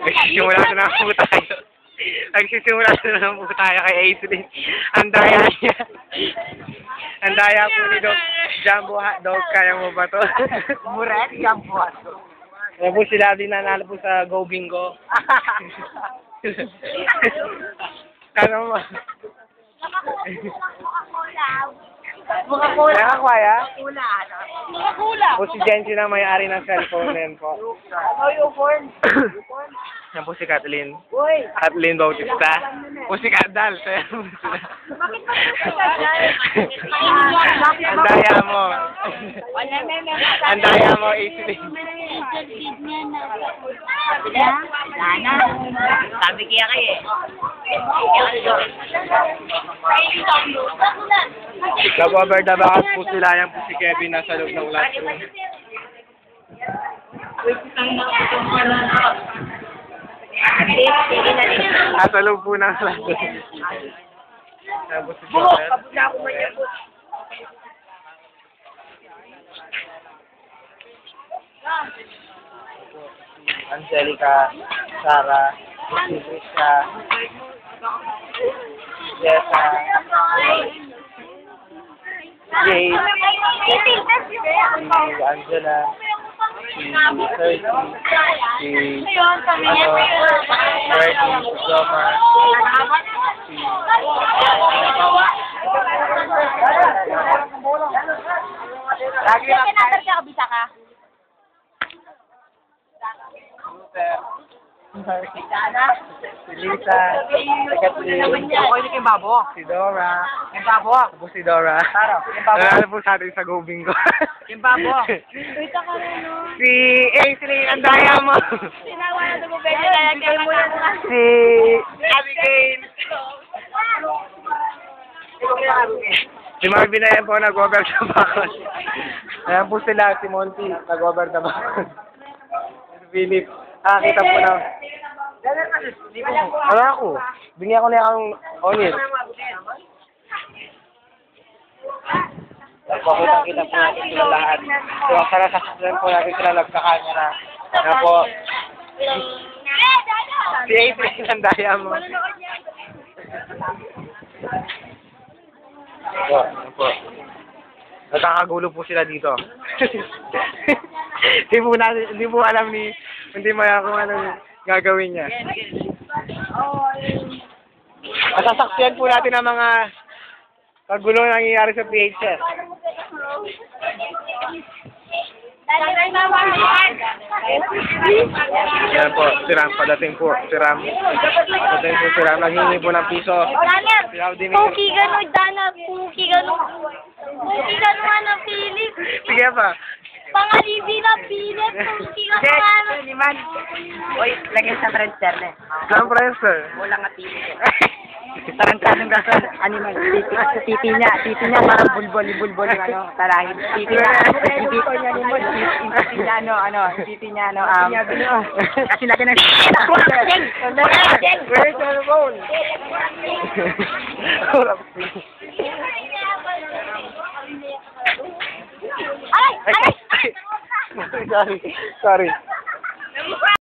Nagsisimula na po tayo. Nagsisimula na po tayo kay Aislinn. Ang daya niya. Ang daya po ni Doc. Jumbo hotdog, kaya mo ba to? Muret, Jumbo hotdog. Ano po sila din nanalo po sa Go Bingo. Ano mo? Coca-Cola. Nakakwaya? Coca-Cola. Po si Jency na may-ari ng cellphone na yun po. Uniform. Yan po si Kathleen. Uy. Kathleen Bautista. Po si Kadal. Bakit ba Ang daya mo. Ang daya mo, Aislinn. Lana. Sabi kaya kayo eh. Nag-over the back po sila. Yan po si Kevin nasa loob ng classroom. Nasa loob po ng classroom. Yan po si Joel. Angelica, Sarah, Lisa, Jessa, Jade, si Angela, si Cersei, si Bertie, Zomar, si Lagi na tinatar ka, kabisa ka? si Lisa, si Kathleen, Kay Babo. si Dora, Kay Babo. po si Dora. Kay Babo. Nanalo po sa atin sa Go Bingo. Kay Babo. Si Aislinn, ang daya mo. Sinawa na mo pwede lalagyan mo yan. Si Abigail. Si Marvin na yan po nag-over sa bakod. Ayan po sila, si Monty, nag-over the bakod. Si Philip. Kita po na. Wala ako. Bigyan ko na yung onion. Nagpapakita po natin sila lahat. So, sana sasakyan po natin sila nagkakanya na. Ano po. Si Aislinn, ang daya mo. Ano po. Nakakagulo po sila dito. Hindi po alam ni, hindi maya kung anong gagawin niya. Masasaksiyan po natin ang mga kagulo na nangyayari sa PHS. Yan po, si Ram, padating po. Si Ram, naghingi po ng piso. Puki gano'n, Dana. Puki gano'n. Puki gano'n ng Philip. Sige pa. Pangalibi na Philip. Puki gano'n. Liman. Uy, lagyan sa transfer na. Saan sir? Wala nga titi. Tarantadong gasol, animal. Titi niya parang bulbol yung ano, talahin. Titi niya, titi niya, kasi lagi na, Where's your phone? Ay! Sorry.